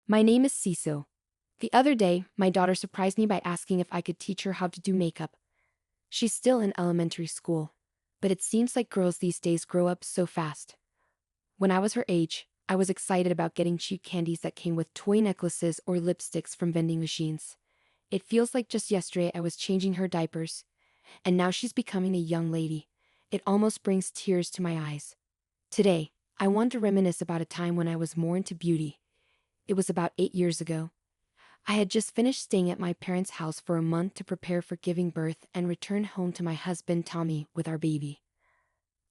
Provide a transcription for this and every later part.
My name is Cecil. The other day, my daughter surprised me by asking if I could teach her how to do makeup. She's still in elementary school, but it seems like girls these days grow up so fast. When I was her age, I was excited about getting cheap candies that came with toy necklaces or lipsticks from vending machines. It feels like just yesterday I was changing her diapers, and now she's becoming a young lady. It almost brings tears to my eyes. Today, I want to reminisce about a time when I was more into beauty. It was about 8 years ago. I had just finished staying at my parents' house for a month to prepare for giving birth and return home to my husband Tommy with our baby.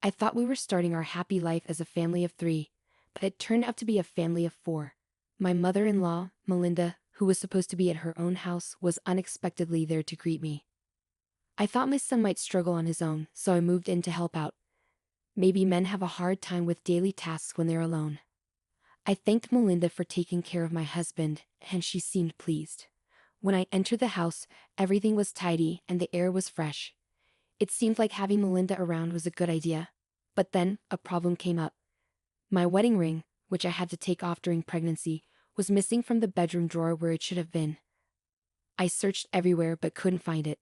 I thought we were starting our happy life as a family of three, but it turned out to be a family of four. My mother-in-law, Melinda, who was supposed to be at her own house, was unexpectedly there to greet me. I thought my son might struggle on his own, so I moved in to help out. Maybe men have a hard time with daily tasks when they're alone. I thanked Melinda for taking care of my husband, and she seemed pleased. When I entered the house, everything was tidy and the air was fresh. It seemed like having Melinda around was a good idea. But then, a problem came up. My wedding ring, which I had to take off during pregnancy, was missing from the bedroom drawer where it should have been. I searched everywhere but couldn't find it.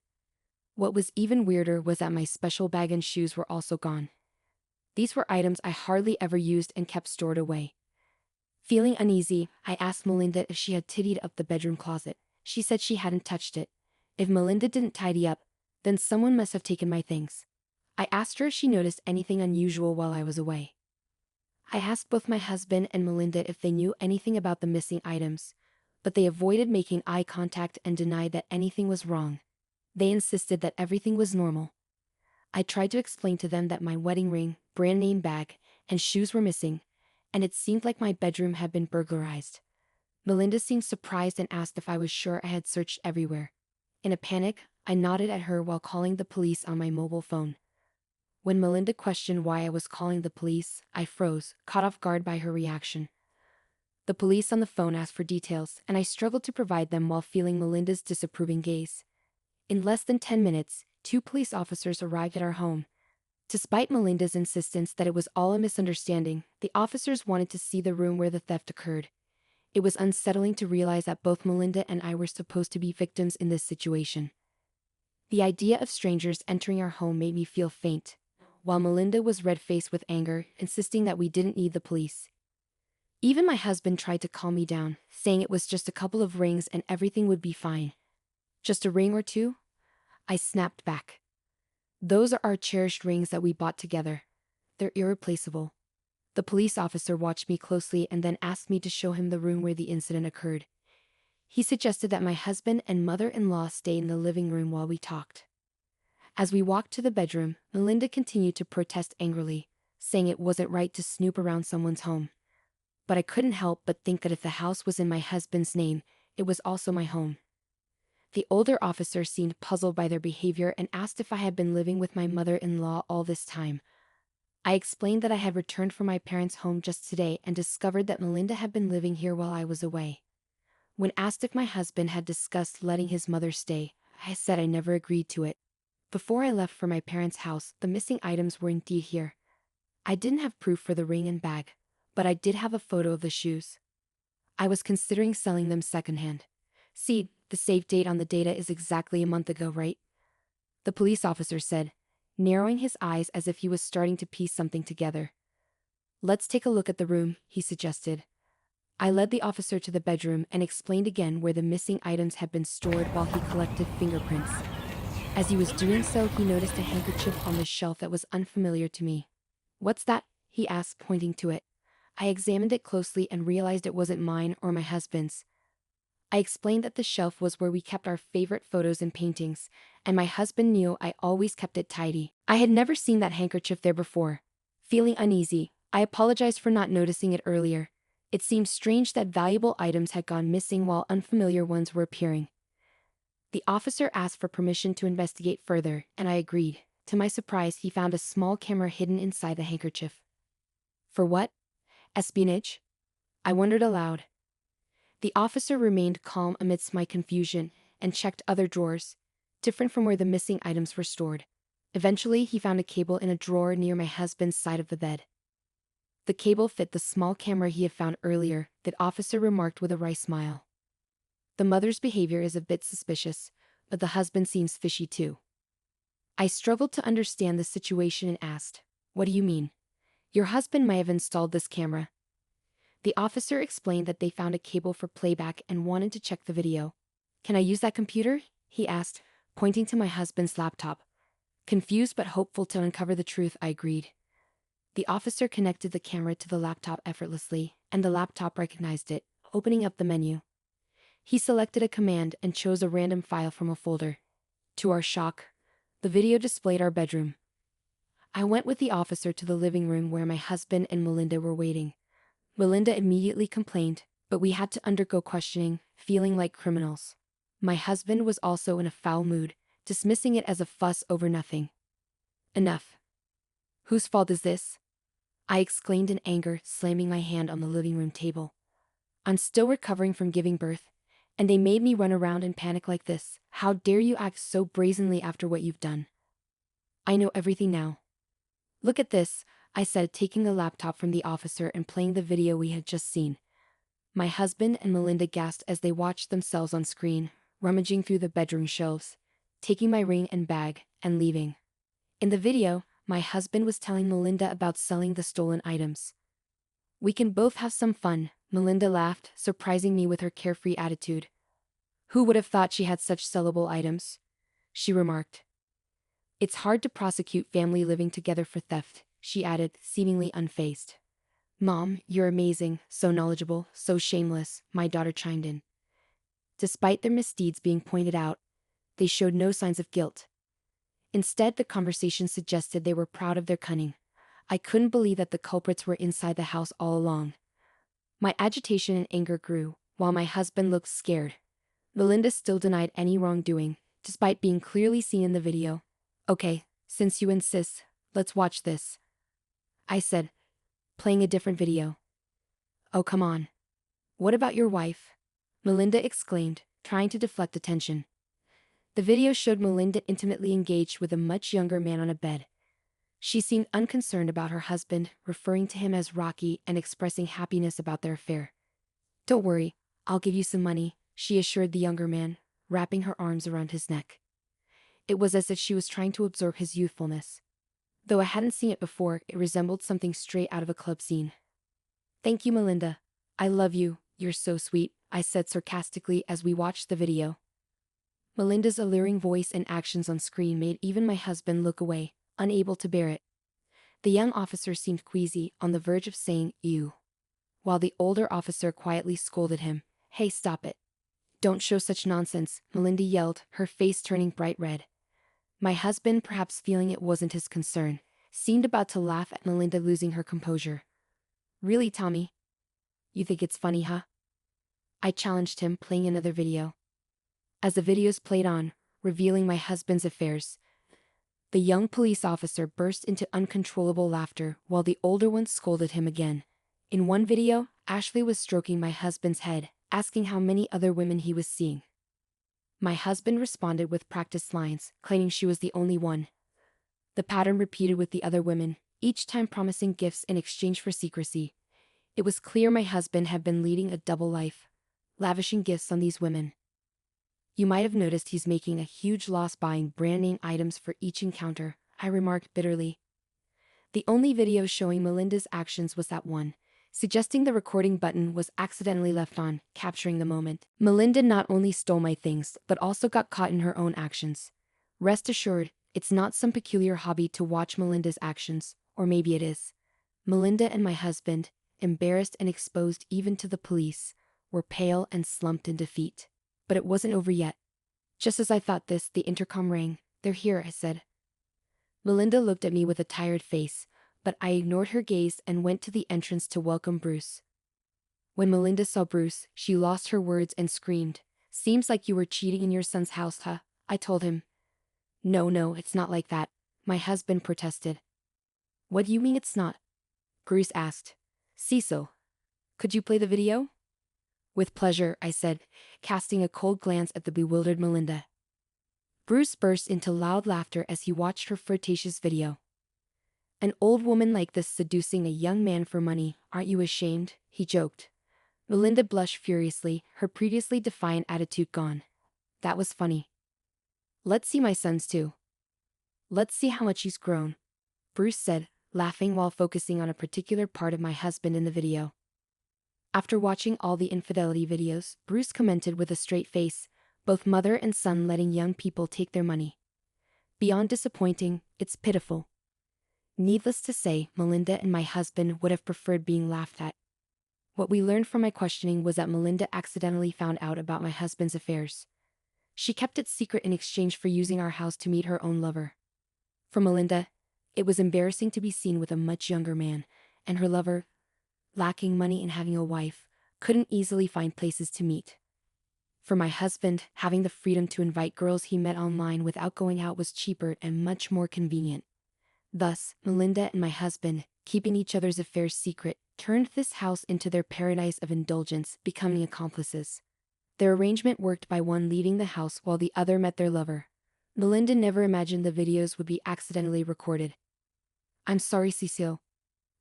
What was even weirder was that my special bag and shoes were also gone. These were items I hardly ever used and kept stored away. Feeling uneasy, I asked Melinda if she had tidied up the bedroom closet. She said she hadn't touched it. If Melinda didn't tidy up, then someone must have taken my things. I asked her if she noticed anything unusual while I was away. I asked both my husband and Melinda if they knew anything about the missing items, but they avoided making eye contact and denied that anything was wrong. They insisted that everything was normal. I tried to explain to them that my wedding ring, brand name bag, and shoes were missing, and it seemed like my bedroom had been burglarized. Melinda seemed surprised and asked if I was sure I had searched everywhere. In a panic, I nodded at her while calling the police on my mobile phone. When Melinda questioned why I was calling the police, I froze, caught off guard by her reaction. The police on the phone asked for details, and I struggled to provide them while feeling Melinda's disapproving gaze. In less than 10 minutes, 2 police officers arrived at our home. Despite Melinda's insistence that it was all a misunderstanding, the officers wanted to see the room where the theft occurred. It was unsettling to realize that both Melinda and I were supposed to be victims in this situation. The idea of strangers entering our home made me feel faint, while Melinda was red-faced with anger, insisting that we didn't need the police. Even my husband tried to calm me down, saying it was just a couple of rings and everything would be fine. Just a ring or two? I snapped back. Those are our cherished rings that we bought together. They're irreplaceable. The police officer watched me closely and then asked me to show him the room where the incident occurred. He suggested that my husband and mother-in-law stay in the living room while we talked. As we walked to the bedroom, Melinda continued to protest angrily, saying it wasn't right to snoop around someone's home. But I couldn't help but think that if the house was in my husband's name, it was also my home. The older officer seemed puzzled by their behavior and asked if I had been living with my mother-in-law all this time. I explained that I had returned from my parents' home just today and discovered that Melinda had been living here while I was away. When asked if my husband had discussed letting his mother stay, I said I never agreed to it. Before I left for my parents' house, the missing items were indeed here. I didn't have proof for the ring and bag, but I did have a photo of the shoes. I was considering selling them secondhand. See, the save date on the data is exactly a month ago, right? The police officer said, narrowing his eyes as if he was starting to piece something together. Let's take a look at the room, he suggested. I led the officer to the bedroom and explained again where the missing items had been stored while he collected fingerprints. As he was doing so, he noticed a handkerchief on the shelf that was unfamiliar to me. What's that? He asked, pointing to it. I examined it closely and realized it wasn't mine or my husband's. I explained that the shelf was where we kept our favorite photos and paintings, and my husband knew I always kept it tidy. I had never seen that handkerchief there before. Feeling uneasy, I apologized for not noticing it earlier. It seemed strange that valuable items had gone missing while unfamiliar ones were appearing. The officer asked for permission to investigate further, and I agreed. To my surprise, he found a small camera hidden inside the handkerchief. For what? Espionage? I wondered aloud. The officer remained calm amidst my confusion and checked other drawers, different from where the missing items were stored. Eventually, he found a cable in a drawer near my husband's side of the bed. The cable fit the small camera he had found earlier, the officer remarked with a wry smile. The mother's behavior is a bit suspicious, but the husband seems fishy too. I struggled to understand the situation and asked, "What do you mean? Your husband may have installed this camera." The officer explained that they found a cable for playback and wanted to check the video. "Can I use that computer?" he asked, pointing to my husband's laptop. Confused but hopeful to uncover the truth, I agreed. The officer connected the camera to the laptop effortlessly, and the laptop recognized it, opening up the menu. He selected a command and chose a random file from a folder. To our shock, the video displayed our bedroom. I went with the officer to the living room where my husband and Melinda were waiting. Melinda immediately complained, but we had to undergo questioning, feeling like criminals. My husband was also in a foul mood, dismissing it as a fuss over nothing. "Enough. Whose fault is this?" I exclaimed in anger, slamming my hand on the living room table. "I'm still recovering from giving birth, and they made me run around and panic like this. How dare you act so brazenly after what you've done?" "I know everything now. Look at this," I said, taking the laptop from the officer and playing the video we had just seen. My husband and Melinda gasped as they watched themselves on screen, rummaging through the bedroom shelves, taking my ring and bag, and leaving. In the video, my husband was telling Melinda about selling the stolen items. "We can both have some fun," Melinda laughed, surprising me with her carefree attitude. "Who would have thought she had such sellable items?" she remarked. "It's hard to prosecute family living together for theft," she added, seemingly unfazed. "Mom, you're amazing, so knowledgeable, so shameless," my daughter chimed in. Despite their misdeeds being pointed out, they showed no signs of guilt. Instead, the conversation suggested they were proud of their cunning. I couldn't believe that the culprits were inside the house all along. My agitation and anger grew, while my husband looked scared. Melinda still denied any wrongdoing, despite being clearly seen in the video. "Okay, since you insist, let's watch this," I said, playing a different video. "Oh, come on. What about your wife?" Melinda exclaimed, trying to deflect attention. The video showed Melinda intimately engaged with a much younger man on a bed. She seemed unconcerned about her husband, referring to him as Rocky and expressing happiness about their affair. "Don't worry, I'll give you some money," she assured the younger man, wrapping her arms around his neck. It was as if she was trying to absorb his youthfulness. Though I hadn't seen it before, it resembled something straight out of a club scene. "Thank you, Melinda. I love you, you're so sweet," I said sarcastically as we watched the video. Melinda's alluring voice and actions on screen made even my husband look away, unable to bear it. The young officer seemed queasy, on the verge of saying, "Ew," while the older officer quietly scolded him. "Hey, stop it. Don't show such nonsense," Melinda yelled, her face turning bright red. My husband, perhaps feeling it wasn't his concern, seemed about to laugh at Melinda losing her composure. "Really, Tommy? You think it's funny, huh?" I challenged him, playing another video. As the videos played on, revealing my husband's affairs, the young police officer burst into uncontrollable laughter while the older one scolded him again. In one video, Ashley was stroking my husband's head, asking how many other women he was seeing. My husband responded with practiced lines, claiming she was the only one. The pattern repeated with the other women, each time promising gifts in exchange for secrecy. It was clear my husband had been leading a double life, lavishing gifts on these women. "You might have noticed he's making a huge loss buying brand name items for each encounter," I remarked bitterly. The only video showing Melinda's actions was that one, suggesting the recording button was accidentally left on, capturing the moment. Melinda not only stole my things, but also got caught in her own actions. Rest assured, it's not some peculiar hobby to watch Melinda's actions, or maybe it is. Melinda and my husband, embarrassed and exposed even to the police, were pale and slumped in defeat. But it wasn't over yet. Just as I thought this, the intercom rang. "They're here," I said. Melinda looked at me with a tired face, but I ignored her gaze and went to the entrance to welcome Bruce. When Melinda saw Bruce, she lost her words and screamed, "Seems like you were cheating in your son's house, huh?" I told him. No, it's not like that," my husband protested. "What do you mean it's not?" Bruce asked. "Cecil, could you play the video?" "With pleasure," I said, casting a cold glance at the bewildered Melinda. Bruce burst into loud laughter as he watched her flirtatious video. An old woman like this seducing a young man for money, aren't you ashamed? He joked. Melinda blushed furiously, her previously defiant attitude gone. That was funny. Let's see my sons too. Let's see how much he's grown, Bruce said, laughing while focusing on a particular part of my husband in the video. After watching all the infidelity videos, Bruce commented with a straight face, both mother and son letting young people take their money. Beyond disappointing, it's pitiful. Needless to say, Melinda and my husband would have preferred being laughed at. What we learned from my questioning was that Melinda accidentally found out about my husband's affairs. She kept it secret in exchange for using our house to meet her own lover. For Melinda, it was embarrassing to be seen with a much younger man, and her lover, lacking money and having a wife, couldn't easily find places to meet. For my husband, having the freedom to invite girls he met online without going out was cheaper and much more convenient. Thus, Melinda and my husband, keeping each other's affairs secret, turned this house into their paradise of indulgence, becoming accomplices. Their arrangement worked by one leaving the house while the other met their lover. Melinda never imagined the videos would be accidentally recorded. I'm sorry, Cecile.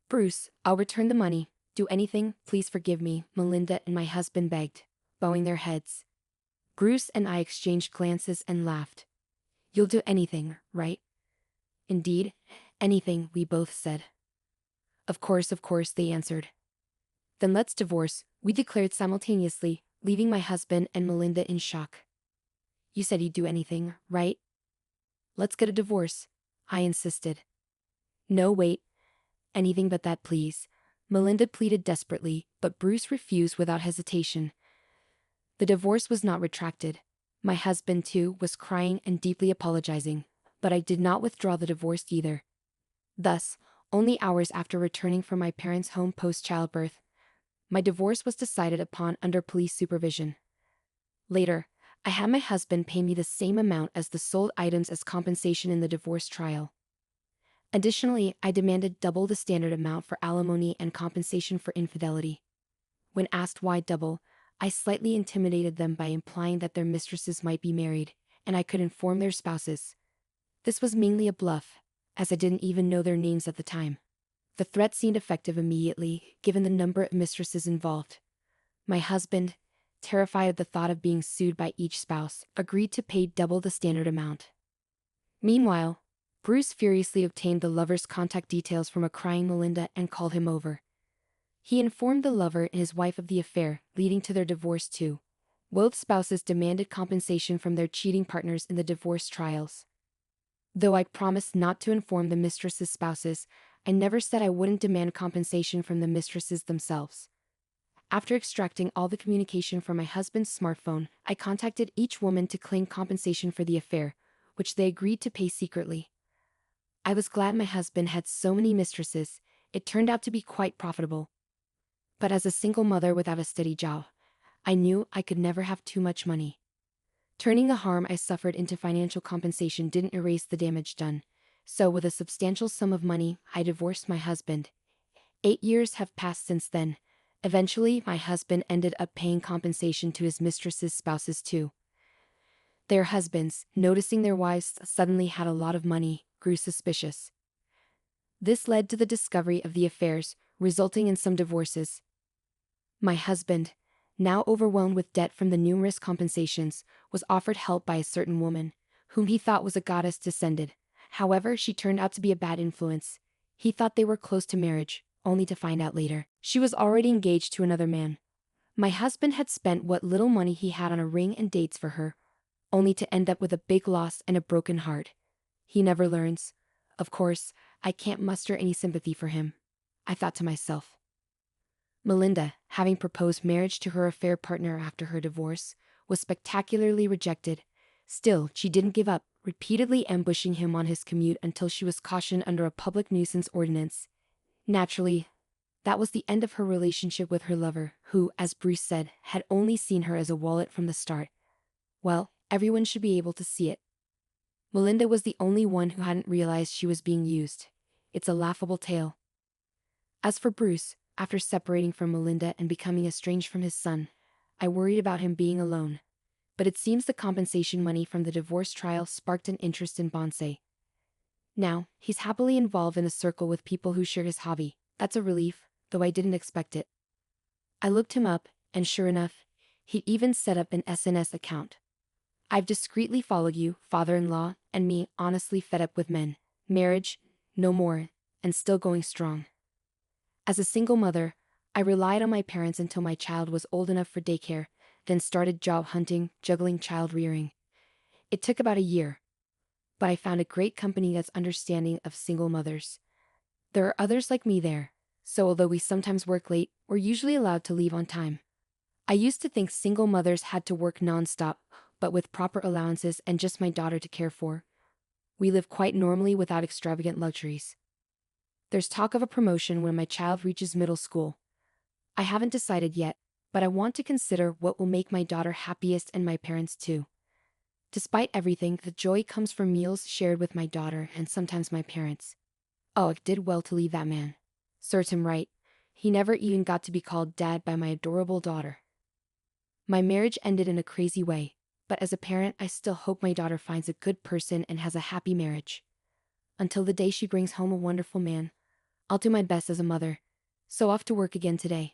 Bruce, I'll return the money. Do anything, please forgive me, Melinda and my husband begged, bowing their heads. Bruce and I exchanged glances and laughed. You'll do anything, right? Indeed, anything, we both said. Of course, they answered. Then let's divorce, we declared simultaneously, leaving my husband and Melinda in shock. You said you'd do anything, right? Let's get a divorce, I insisted. No, wait. Anything but that, please, Melinda pleaded desperately, but Bruce refused without hesitation. The divorce was not retracted. My husband, too, was crying and deeply apologizing, but I did not withdraw the divorce either. Thus, only hours after returning from my parents' home post-childbirth, my divorce was decided upon under police supervision. Later, I had my husband pay me the same amount as the sold items as compensation in the divorce trial. Additionally, I demanded double the standard amount for alimony and compensation for infidelity. When asked why double, I slightly intimidated them by implying that their mistresses might be married, and I could inform their spouses. This was mainly a bluff, as I didn't even know their names at the time. The threat seemed effective immediately, given the number of mistresses involved. My husband, terrified at the thought of being sued by each spouse, agreed to pay double the standard amount. Meanwhile, Bruce furiously obtained the lover's contact details from a crying Melinda and called him over. He informed the lover and his wife of the affair, leading to their divorce too. Both spouses demanded compensation from their cheating partners in the divorce trials. Though I promised not to inform the mistress's spouses, I never said I wouldn't demand compensation from the mistresses themselves. After extracting all the communication from my husband's smartphone, I contacted each woman to claim compensation for the affair, which they agreed to pay secretly. I was glad my husband had so many mistresses. It turned out to be quite profitable. But as a single mother without a steady job, I knew I could never have too much money. Turning the harm I suffered into financial compensation didn't erase the damage done, so with a substantial sum of money, I divorced my husband. 8 years have passed since then. Eventually, my husband ended up paying compensation to his mistress's spouses too. Their husbands, noticing their wives suddenly had a lot of money, grew suspicious. This led to the discovery of the affairs, resulting in some divorces. My husband, now overwhelmed with debt from the numerous compensations, was offered help by a certain woman, whom he thought was a goddess descended. However, she turned out to be a bad influence. He thought they were close to marriage, only to find out later she was already engaged to another man. My husband had spent what little money he had on a ring and dates for her, only to end up with a big loss and a broken heart. He never learns. Of course, I can't muster any sympathy for him, I thought to myself. Melinda, having proposed marriage to her affair partner after her divorce, was spectacularly rejected. Still, she didn't give up, repeatedly ambushing him on his commute until she was cautioned under a public nuisance ordinance. Naturally, that was the end of her relationship with her lover, who, as Bruce said, had only seen her as a wallet from the start. Well, everyone should be able to see it. Melinda was the only one who hadn't realized she was being used. It's a laughable tale. As for Bruce, after separating from Melinda and becoming estranged from his son, I worried about him being alone. But it seems the compensation money from the divorce trial sparked an interest in bonsai. Now, he's happily involved in a circle with people who share his hobby. That's a relief, though I didn't expect it. I looked him up, and sure enough, he even set up an SNS account. I've discreetly followed you, father-in-law, and me, honestly fed up with men. Marriage, no more, and still going strong. As a single mother, I relied on my parents until my child was old enough for daycare, then started job hunting, juggling child rearing. It took about a year, but I found a great company that's understanding of single mothers. There are others like me there, so although we sometimes work late, we're usually allowed to leave on time. I used to think single mothers had to work non-stop, but with proper allowances and just my daughter to care for, we live quite normally without extravagant luxuries. There's talk of a promotion when my child reaches middle school. I haven't decided yet, but I want to consider what will make my daughter happiest and my parents too. Despite everything, the joy comes from meals shared with my daughter and sometimes my parents. Oh, I did well to leave that man. Serves him right. He never even got to be called dad by my adorable daughter. My marriage ended in a crazy way, but as a parent I still hope my daughter finds a good person and has a happy marriage. Until the day she brings home a wonderful man, I'll do my best as a mother. So off to work again today.